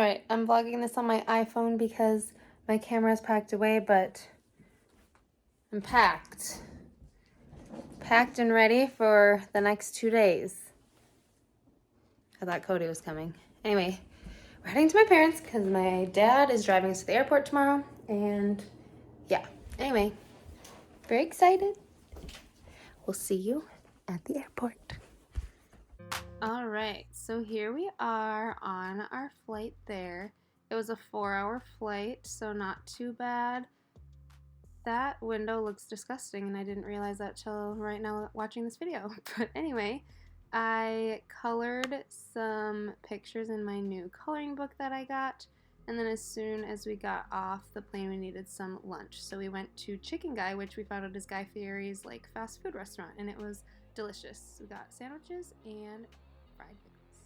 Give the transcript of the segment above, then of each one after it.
Alright, I'm vlogging this on my iPhone because my camera is packed away, but I'm packed. Packed and ready for the next 2 days. I thought Cody was coming. Anyway, we're heading to my parents because my dad is driving us to the airport tomorrow. And yeah, anyway, very excited. We'll see you at the airport. All right, so here we are on our flight there. It was a 4-hour flight, so not too bad. That window looks disgusting, and I didn't realize that till right now watching this video. But anyway, I colored some pictures in my new coloring book that I got, and then as soon as we got off the plane, we needed some lunch. So we went to Chicken Guy, which we found out is Guy Fieri's like fast food restaurant, and it was delicious. We got sandwiches and fried pickles.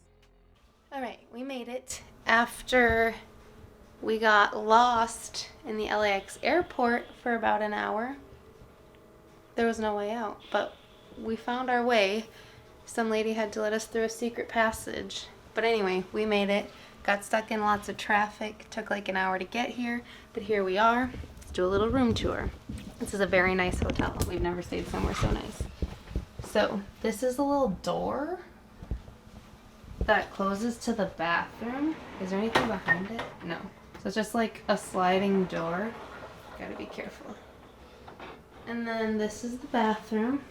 All right, we made it after we got lost in the LAX airport for about an hour. There was no way out, but we found our way. Some lady had to let us through a secret passage. But anyway, we made it. Got stuck in lots of traffic. Took like an hour to get here, but here we are. Let's do a little room tour. This is a very nice hotel. We've never stayed somewhere so nice. So this is a little door that closes to the bathroom. Is there anything behind it? No. So it's just like a sliding door. Gotta be careful. And then this is the bathroom.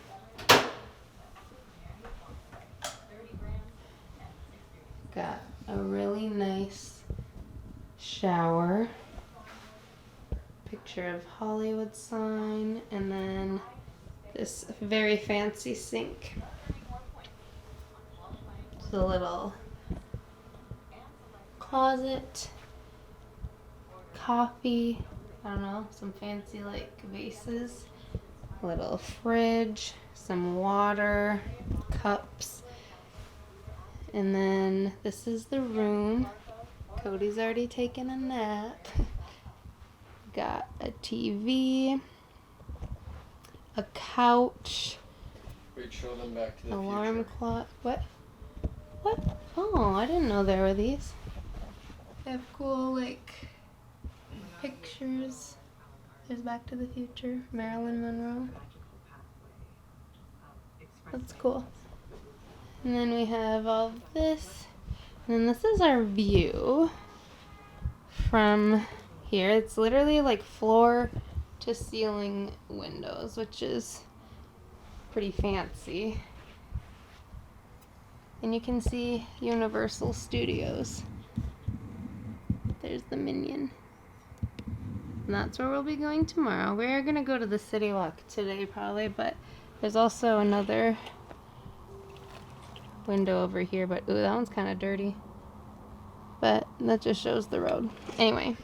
Got a really nice shower. Picture of Hollywood sign. And then this very fancy sink. It's a little closet. Coffee, I don't know, some fancy like vases, a little fridge, some water, cups, and then this is the room. Cody's already taken a nap. Got a TV, a couch, Wait, show them back to the alarm future. clock. What? Oh, I didn't know there were these. They have cool like pictures. There's Back to the Future, Marilyn Monroe. That's cool. And then we have all of this. And then this is our view from here. It's literally like floor to ceiling windows, which is pretty fancy. And you can see Universal Studios. There's the Minion. And that's where we'll be going tomorrow. We're going to go to the City Walk today probably, but there's also another window over here, but ooh, that one's kind of dirty. But that just shows the road. Anyway.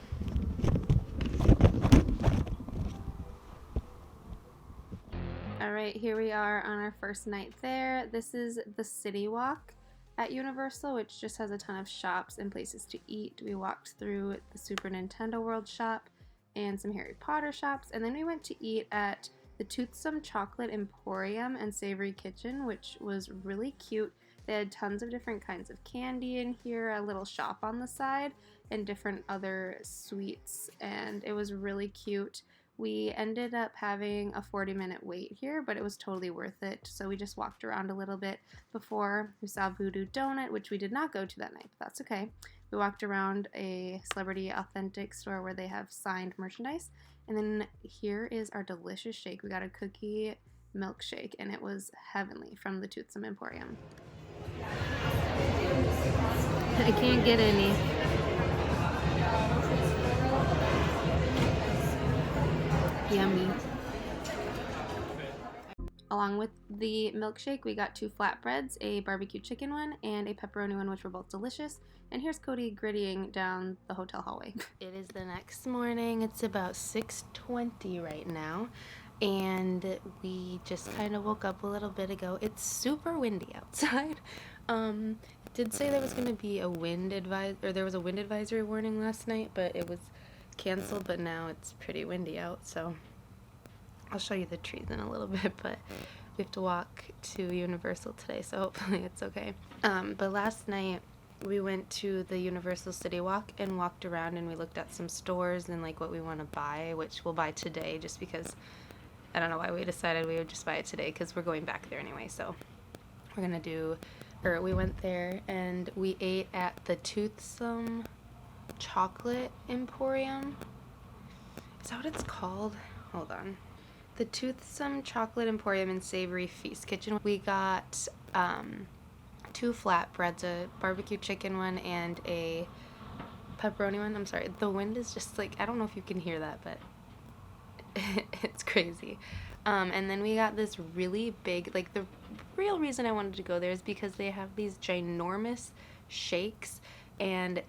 Alright, here we are on our first night there. This is the City Walk at Universal, which just has a ton of shops and places to eat. We walked through the Super Nintendo World shop and some Harry Potter shops, and then we went to eat at the Toothsome Chocolate Emporium and Savory Kitchen, which was really cute. They had tons of different kinds of candy in here, a little shop on the side, and different other sweets, and it was really cute. We ended up having a 40-minute wait here, but it was totally worth it. So we just walked around a little bit before. We saw Voodoo Donut, which we did not go to that night, but that's okay. We walked around a Celebrity Authentic store where they have signed merchandise. And then here is our delicious shake. We got a cookie milkshake, and it was heavenly from the Toothsome Emporium. I can't get any. Yummy. Along with the milkshake, we got 2 flatbreads, a barbecue chicken one and a pepperoni one, which were both delicious. And here's Cody grittying down the hotel hallway. It is the next morning. It's about 6:20 right now, and we just kind of woke up a little bit ago. It's super windy outside. It did say there was going to be a wind there was a wind advisory warning last night, but it was canceled. But now it's pretty windy out, so I'll show you the trees in a little bit, but we have to walk to Universal today, so hopefully it's okay. But last night we went to the Universal City Walk and walked around, and we looked at some stores and like what we want to buy, which we'll buy today just because I don't know why we decided we would just buy it today because we're going back there anyway. So we're gonna do, or we went there and we ate at the Toothsome Chocolate Emporium. Is that what it's called? Hold on. The Toothsome Chocolate Emporium and Savory Feast Kitchen. We got 2 flatbreads, a barbecue chicken one and a pepperoni one. I'm sorry, the wind is just like, I don't know if you can hear that, but it's crazy. And then we got this really big, like the real reason I wanted to go there is because they have these ginormous shakes, and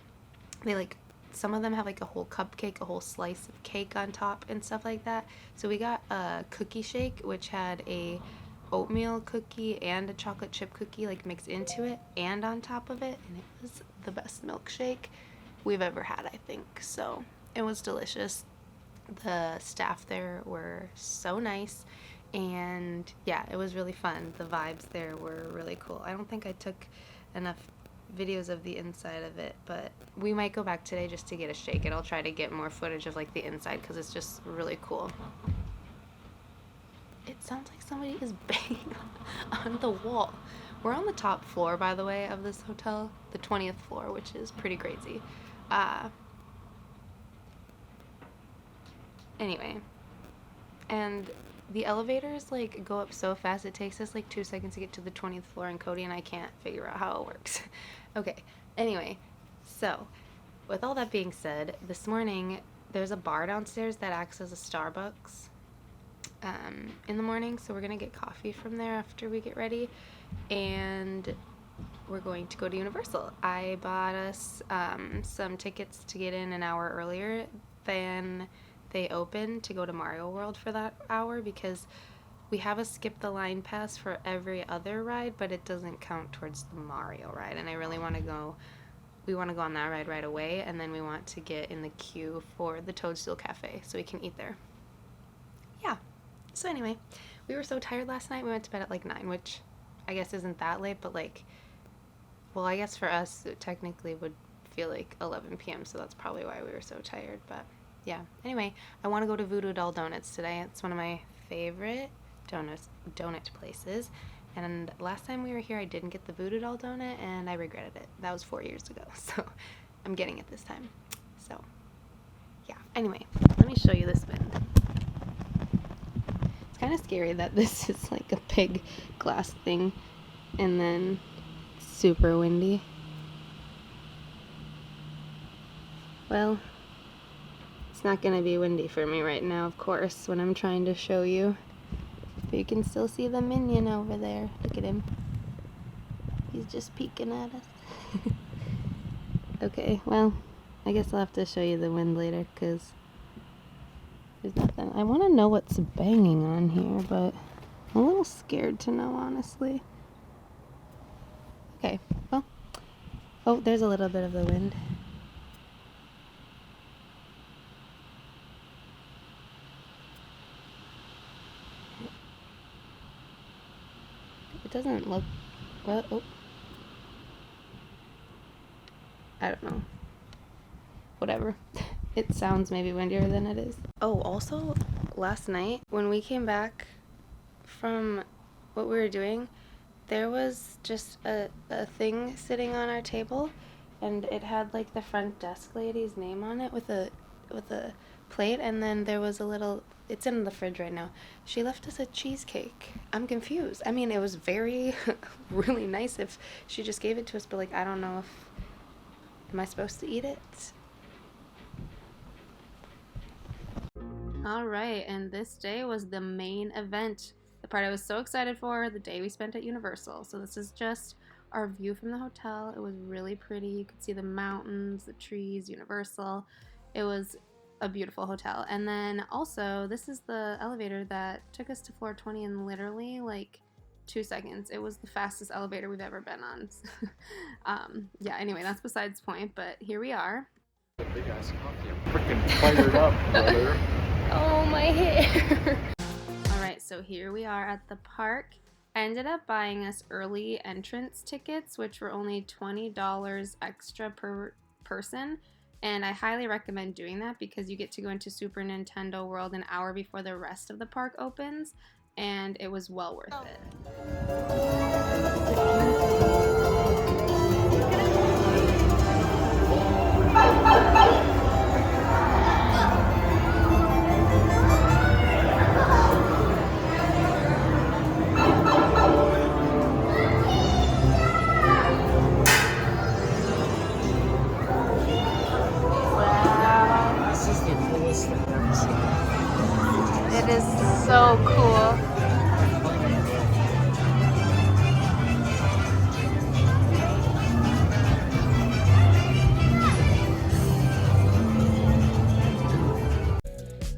they like, some of them have like a whole cupcake, a whole slice of cake on top and stuff like that. So we got a cookie shake which had a oatmeal cookie and a chocolate chip cookie like mixed into it and on top of it, and it was the best milkshake we've ever had, I think. So it was delicious. The staff there were so nice, and yeah, it was really fun. The vibes there were really cool. I don't think I took enough videos of the inside of it, but we might go back today just to get a shake, and I'll try to get more footage of like the inside because it's just really cool. It sounds like somebody is banging on the wall. We're on the top floor, by the way, of this hotel, the 20th floor, which is pretty crazy. Anyway, and the elevators like go up so fast, it takes us like 2 seconds to get to the 20th floor, and Cody and I can't figure out how it works. Okay, anyway, so with all that being said, this morning there's a bar downstairs that acts as a Starbucks in the morning, so we're gonna get coffee from there after we get ready, and we're going to go to Universal. I bought us some tickets to get in an hour earlier than they open to go to Mario World for that hour, because we have a skip the line pass for every other ride, but it doesn't count towards the Mario ride, and I really want to go. We want to go on that ride right away, and then we want to get in the queue for the Toadstool Cafe so we can eat there. Yeah. So anyway, we were so tired last night. We went to bed at like 9, which I guess isn't that late, but like, well, I guess for us it technically would feel like 11 p.m. So that's probably why we were so tired. But yeah. Anyway, I want to go to Voodoo Doll Donuts today. It's one of my favorite donut places. And last time we were here, I didn't get the Voodoo Doll donut, and I regretted it. That was 4 years ago, so I'm getting it this time. So, yeah. Anyway, let me show you this wind. It's kind of scary that this is like a big glass thing, and then it's super windy. Well, it's not going to be windy for me right now, of course, when I'm trying to show you. But you can still see the minion over there. Look at him. He's just peeking at us. Okay, well, I guess I'll have to show you the wind later, because there's nothing. I want to know what's banging on here, but I'm a little scared to know, honestly. Okay, well. Oh, there's a little bit of the wind. It doesn't look, well, oh. I don't know. Whatever. It sounds maybe windier than it is. Oh, also, last night, when we came back from what we were doing, there was just a thing sitting on our table, and it had like the front desk lady's name on it with a plate, and then there was a little, it's in the fridge right now. She left us a cheesecake. I'm confused. I mean, it was very, really nice if she just gave it to us, but like, I don't know if, am I supposed to eat it? All right, and this day was the main event, the part I was so excited for, the day we spent at Universal. So this is just our view from the hotel. It was really pretty. You could see the mountains, the trees, Universal. It was a beautiful hotel. And then also, this is the elevator that took us to floor 20 in literally like 2 seconds. It was the fastest elevator we've ever been on. Yeah, anyway, that's besides the point, but here we are. Big ass coffee. I'm freaking fired up, brother. Oh, my hair. All right, so here we are at the park, I ended up buying us early entrance tickets, which were only $20 extra per person. And I highly recommend doing that because you get to go into Super Nintendo World an hour before the rest of the park opens, and it was well worth it. Wow. This is the coolest thing I've ever seen. It is so cool.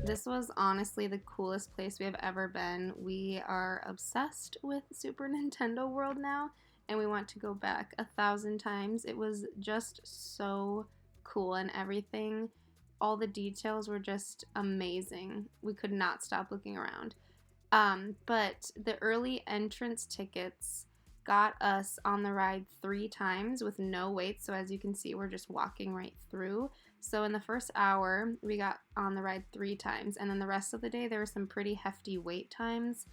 This was honestly the coolest place we have ever been. We are obsessed with Super Nintendo World now, and we want to go back 1,000 times. It was just so cool, and everything, all the details were just amazing. We could not stop looking around. But the early entrance tickets got us on the ride 3 times with no wait. So as you can see, we're just walking right through. So in the first hour, we got on the ride 3 times. And then the rest of the day, there were some pretty hefty wait times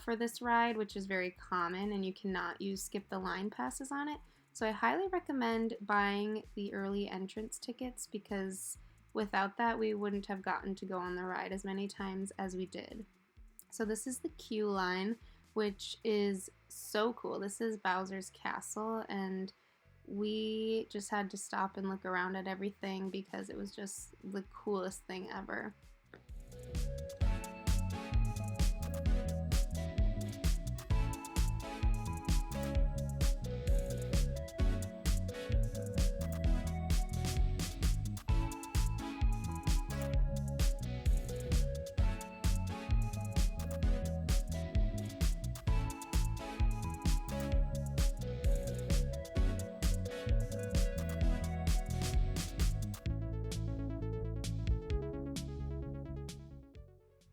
for this ride, which is very common, and you cannot use skip the line passes on it. So I highly recommend buying the early entrance tickets because without that, we wouldn't have gotten to go on the ride as many times as we did. So this is the queue line, which is so cool. This is Bowser's Castle, and we just had to stop and look around at everything because it was just the coolest thing ever.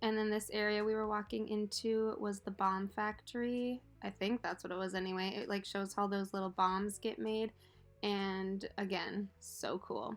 And then this area we were walking into was the bomb factory. I think that's what it was anyway. It like shows how those little bombs get made. And again, so cool.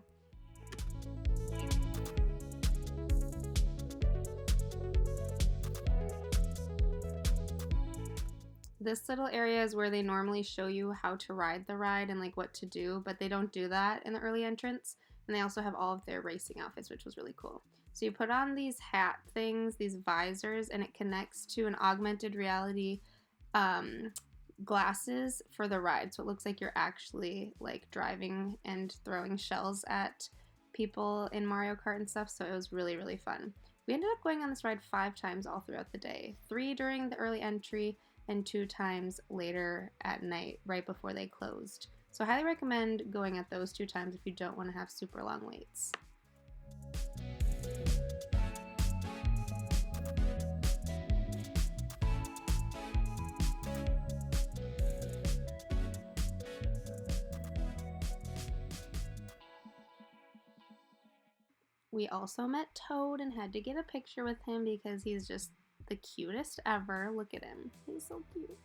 This little area is where they normally show you how to ride the ride and like what to do, but they don't do that in the early entrance. And they also have all of their racing outfits, which was really cool. So you put on these hat things, these visors, and it connects to an augmented reality glasses for the ride. So it looks like you're actually like driving and throwing shells at people in Mario Kart and stuff. So it was really, really fun. We ended up going on this ride 5 times all throughout the day. 3 during the early entry and 2 times later at night, right before they closed. So I highly recommend going at those 2 times if you don't want to have super long waits. We also met Toad and had to get a picture with him because he's just the cutest ever. Look at him. He's so cute.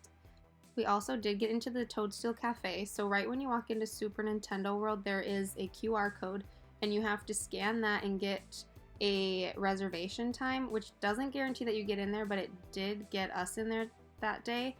We also did get into the Toadstool Cafe. So right when you walk into Super Nintendo World, there is a QR code and you have to scan that and get a reservation time, which doesn't guarantee that you get in there, but it did get us in there that day.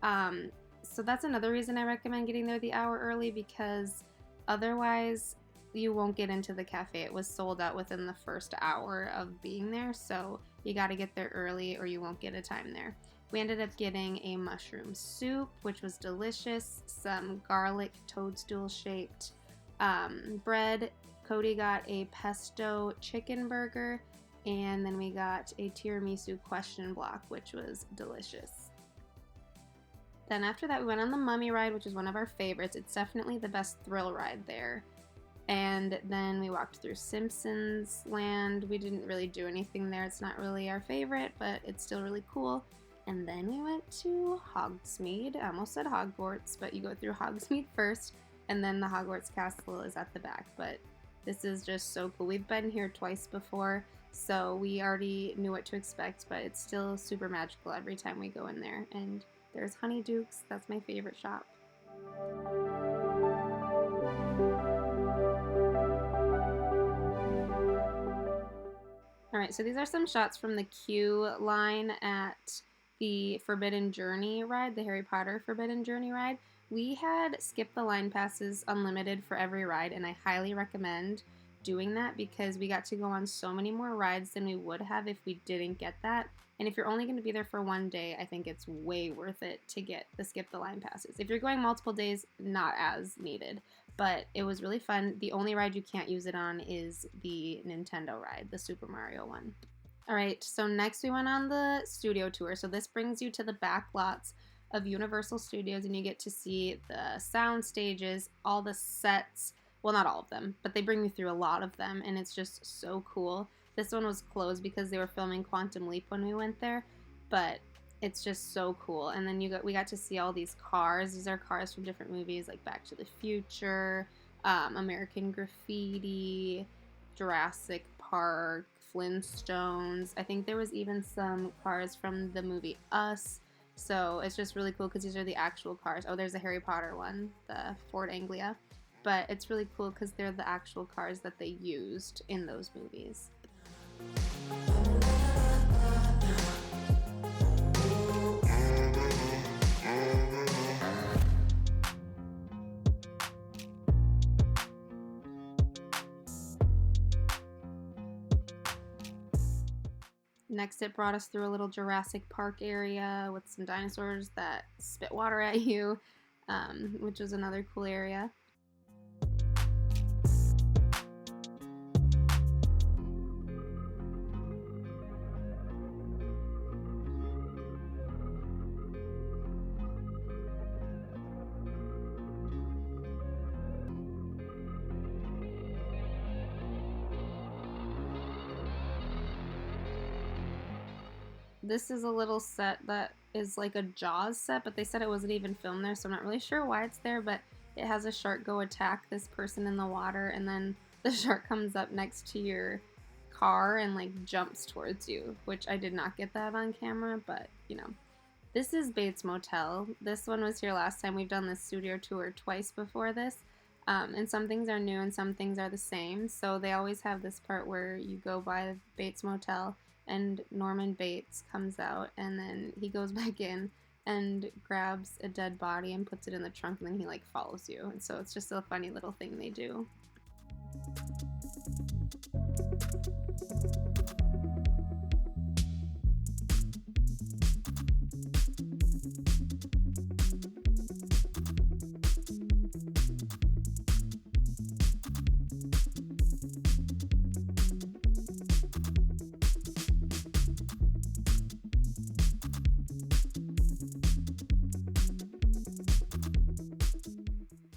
So that's another reason I recommend getting there the hour early because otherwise you won't get into the cafe. It was sold out within the first hour of being there, so you got to get there early or you won't get a time there. We ended up getting a mushroom soup, which was delicious, some garlic toadstool shaped bread. Cody got a pesto chicken burger, and then we got a tiramisu question block, which was delicious. Then after that, we went on the Mummy ride, which is one of our favorites. It's definitely the best thrill ride there. And then we walked through Simpsons Land. We didn't really do anything there. It's not really our favorite, but it's still really cool. And then we went to Hogsmeade. I almost said Hogwarts, but you go through Hogsmeade first, and then the Hogwarts Castle is at the back. But this is just so cool. We've been here twice before, so we already knew what to expect, but it's still super magical every time we go in there. And There's Honeydukes. That's my favorite shop. Alright, so these are some shots from the queue line at the Forbidden Journey ride, the Harry Potter Forbidden Journey ride. We had skip the line passes unlimited for every ride, and I highly recommend doing that because we got to go on so many more rides than we would have if we didn't get that. And if you're only going to be there for one day, I think it's way worth it to get the skip the line passes. If you're going multiple days, not as needed. But it was really fun. The only ride you can't use it on is the Nintendo ride, the Super Mario one. Alright, so next we went on the studio tour. So this brings you to the back lots of Universal Studios, and you get to see the sound stages, all the sets. Well, not all of them, but they bring you through a lot of them, and it's just so cool. This one was closed because they were filming Quantum Leap when we went there, but it's just so cool. And then we got to see all these cars. These are cars from different movies like Back to the Future, American Graffiti, Jurassic Park, Flintstones. I think there was even some cars from the movie Us. So it's just really cool because these are the actual cars. Oh, there's a Harry Potter one, the Ford Anglia. But it's really cool because they're the actual cars that they used in those movies. Next, it brought us through a little Jurassic Park area with some dinosaurs that spit water at you, which was another cool area. This is a little set that is like a Jaws set, but they said it wasn't even filmed there, so I'm not really sure why it's there, but it has a shark go attack this person in the water, and then the shark comes up next to your car and like jumps towards you, which I did not get that on camera, but you know. This is Bates Motel. This one was here last time. We've done this studio tour twice before this, and some things are new and some things are the same, so they always have this part where you go by Bates Motel and Norman Bates comes out, and then he goes back in and grabs a dead body and puts it in the trunk, and then he like follows you, and so it's just a funny little thing they do.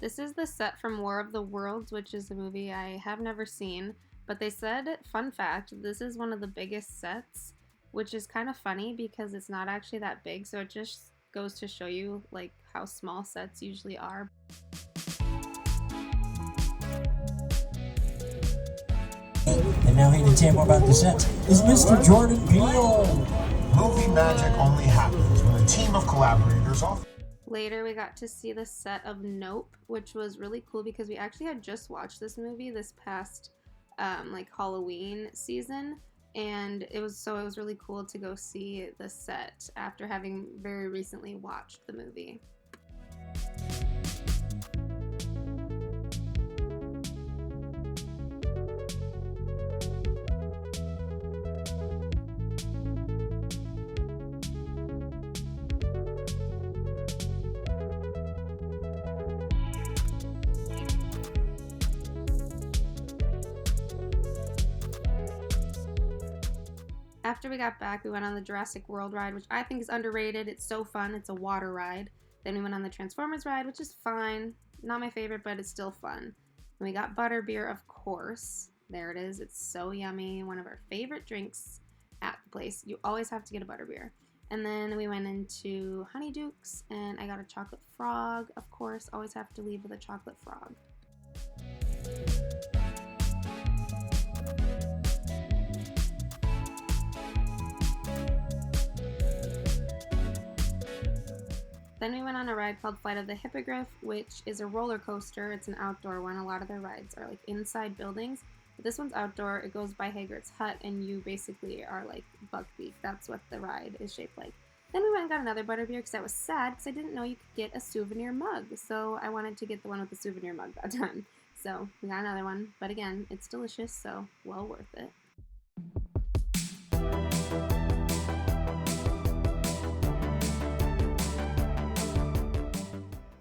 This is the set from War of the Worlds, which is a movie I have never seen, but they said, fun fact, this is one of the biggest sets, which is kind of funny because it's not actually that big, so it just goes to show you like how small sets usually are. And now here to tell you more about the sets is Mr. Jordan Peele. Movie magic only happens when a team of collaborators often. Later, we got to see the set of Nope, which was really cool because we actually had just watched this movie this past like Halloween season, and it was really cool to go see the set after having very recently watched the movie. After we got back, we went on the Jurassic World ride, which I think is underrated. It's so fun. It's a water ride. Then we went on the Transformers ride, which is fine. Not my favorite, but it's still fun. And we got butterbeer, of course. There it is. It's so yummy. One of our favorite drinks at the place. You always have to get a butterbeer. And then we went into Honeydukes, and I got a chocolate frog, of course. Always have to leave with a chocolate frog. Then we went on a ride called Flight of the Hippogriff, which is a roller coaster. It's an outdoor one. A lot of their rides are like inside buildings, but this one's outdoor. It goes by Hagrid's hut, and you basically are like Buckbeak. That's what the ride is shaped like. Then we went and got another butterbeer because I was sad because I didn't know you could get a souvenir mug. So I wanted to get the one with the souvenir mug that time. So we got another one, but again, it's delicious, so well worth it.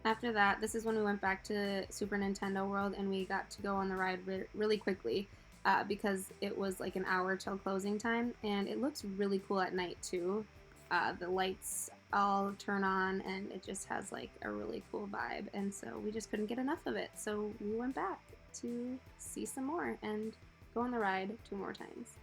After that, this is when we went back to Super Nintendo World, and we got to go on the ride really quickly because it was like an hour till closing time, and it looks really cool at night too. The lights all turn on, and it just has like a really cool vibe, and so we just couldn't get enough of it, so we went back to see some more and go on the ride 2 more times.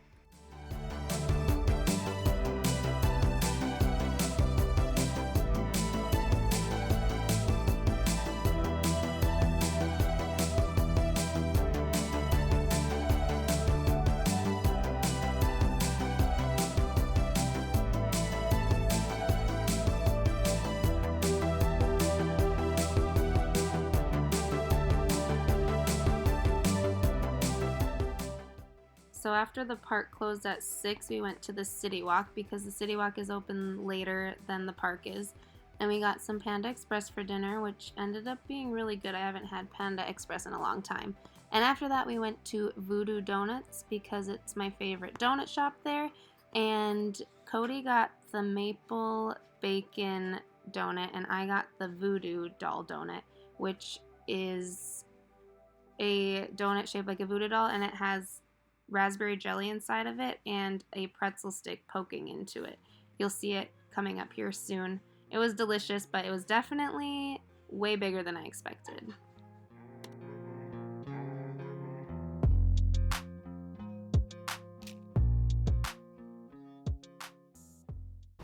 So after the park closed at 6, we went to the City Walk because the City Walk is open later than the park is. And we got some Panda Express for dinner, which ended up being really good. I haven't had Panda Express in a long time. And after that, we went to Voodoo Donuts because it's my favorite donut shop there. And Cody got the maple bacon donut, and I got the voodoo doll donut, which is a donut shaped like a voodoo doll, and it has raspberry jelly inside of it and a pretzel stick poking into it. You'll see it coming up here soon. It was delicious, but it was definitely way bigger than I expected.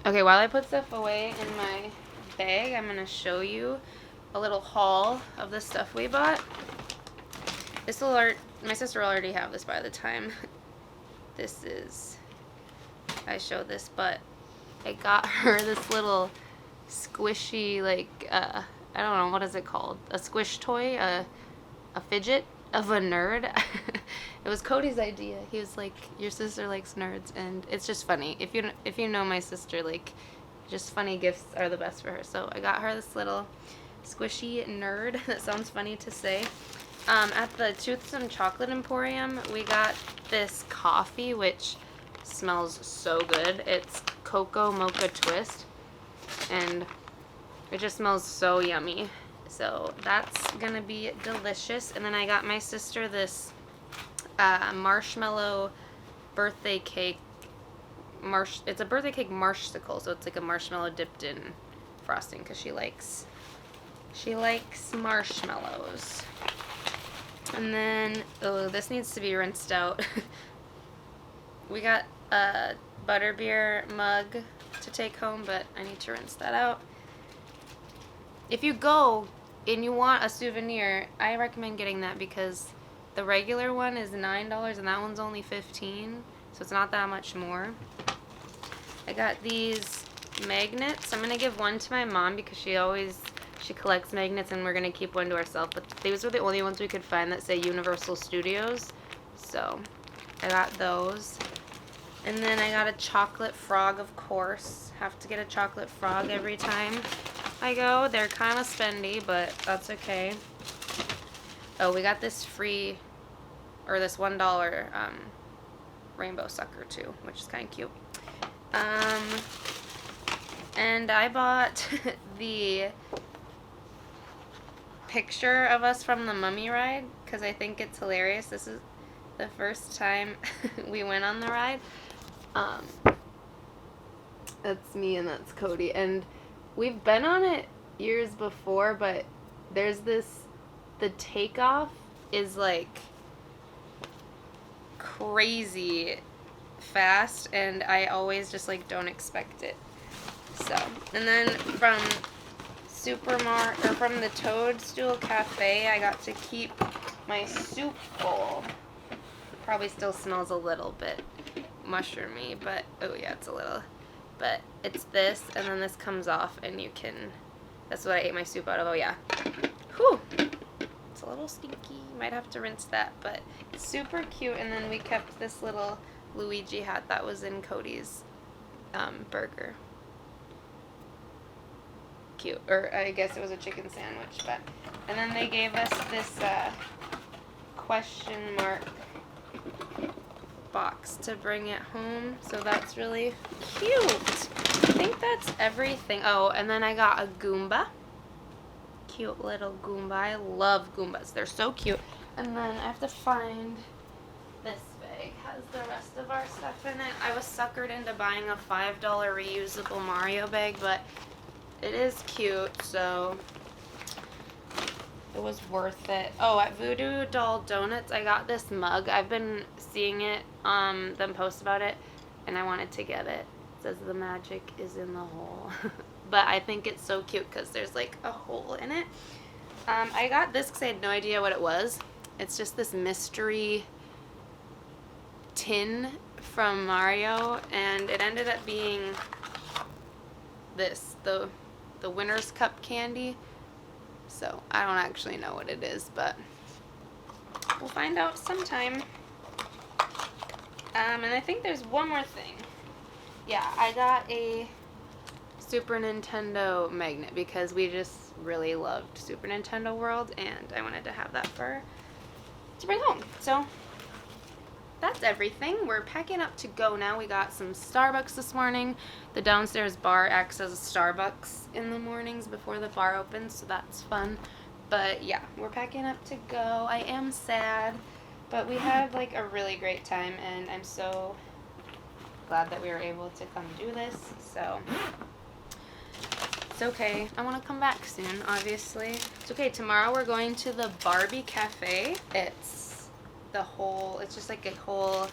Okay, while I put stuff away in my bag, I'm gonna show you a little haul of the stuff we bought. My sister will already have this by the time I show this, but I got her this little squishy, like, I don't know, what is it called? A squish toy, a fidget of a nerd. It was Cody's idea. He was like, your sister likes nerds, and it's just funny. If you know my sister, like, just funny gifts are the best for her. So I got her this little squishy nerd. That sounds funny to say. At the Toothsome Chocolate Emporium, we got this coffee, which smells so good. It's Cocoa Mocha Twist, and it just smells so yummy. So that's gonna be delicious. And then I got my sister this marshmallow birthday cake. It's a birthday cake marshmallow, so it's like a marshmallow dipped in frosting because she likes marshmallows. And then, oh, this needs to be rinsed out. We got a butterbeer mug to take home, but I need to rinse that out. If you go and you want a souvenir, I recommend getting that because the regular one is $9 and that one's only $15, so it's not that much more. I got these magnets. I'm gonna give one to my mom because she collects magnets, and we're gonna keep one to ourselves. But these were the only ones we could find that say Universal Studios, so I got those. And then I got a chocolate frog, of course. Have to get a chocolate frog every time I go. They're kind of spendy, but that's okay. Oh, we got this free, or this $1 rainbow sucker too, which is kind of cute. And I bought the picture of us from the Mummy ride because I think it's hilarious. This is the first time we went on the ride. That's me and that's Cody, and we've been on it years before, but there's the takeoff is like crazy fast, and I always just like don't expect it. So, and then from from the Toadstool Cafe, I got to keep my soup bowl. It probably still smells a little bit mushroomy, but oh yeah, it's a little. But it's this, and then this comes off, and you can That's what I ate my soup out of. Oh yeah. Whew. It's a little stinky. Might have to rinse that, but it's super cute. And then we kept this little Luigi hat that was in Cody's burger. Cute. Or I guess it was a chicken sandwich, but. And then they gave us this question mark box to bring it home, so that's really cute. I think that's everything. Oh, and then I got a Goomba. Cute little Goomba. I love Goombas. They're so cute. And then I have to find this bag. Has the rest of our stuff in it. I was suckered into buying a $5 reusable Mario bag, but it is cute, so it was worth it. Oh, at Voodoo Doll Donuts, I got this mug. I've been seeing it, them post about it, and I wanted to get it. It says the magic is in the hole. But I think it's so cute because there's like a hole in it. I got this because I had no idea what it was. It's just this mystery tin from Mario, and it ended up being this, the Winner's Cup candy. So I don't actually know what it is, but we'll find out sometime. And I think there's one more thing. Yeah, I got a Super Nintendo magnet because we just really loved Super Nintendo World, and I wanted to have that to bring home. So that's everything. We're packing up to go now. We got some Starbucks this morning. The downstairs bar acts as a Starbucks in the mornings before the bar opens, so that's fun. But yeah, we're packing up to go. I am sad, but we had like a really great time, and I'm so glad that we were able to come do this. So it's okay. I want to come back soon, obviously. It's okay. Tomorrow we're going to the Barbie Cafe. It's just like a whole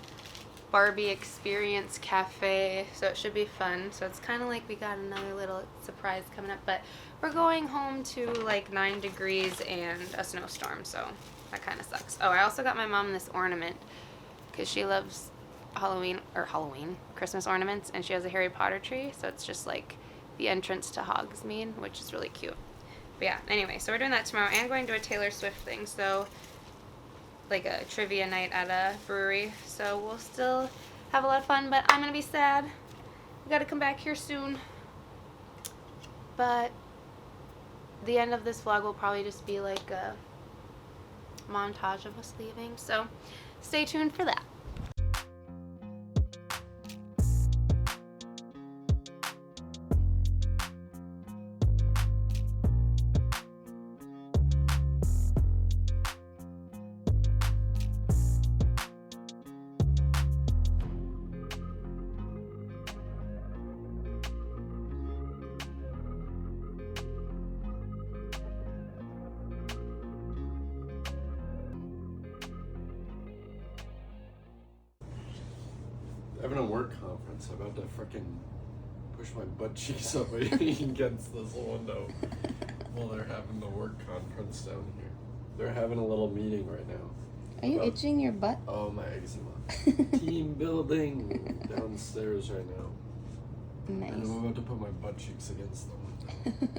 Barbie experience cafe, so it should be fun. So it's kind of like we got another little surprise coming up, but we're going home to like 9 degrees and a snowstorm, so that kind of sucks. Oh, I also got my mom this ornament because she loves Christmas ornaments, and she has a Harry Potter tree, so it's just like the entrance to Hogsmeade, which is really cute. But yeah, anyway, so we're doing that tomorrow and going to a Taylor Swift thing, so like a trivia night at a brewery, so we'll still have a lot of fun, but I'm gonna be sad. We gotta come back here soon. But the end of this vlog will probably just be like a montage of us leaving, so stay tuned for that. Having a work conference, I'm about to freaking push my butt cheeks up against this window while they're having the work conference down here. They're having a little meeting right now. Are you itching your butt? Oh, my eczema. Team building downstairs right now. Nice. And I'm about to put my butt cheeks against the window.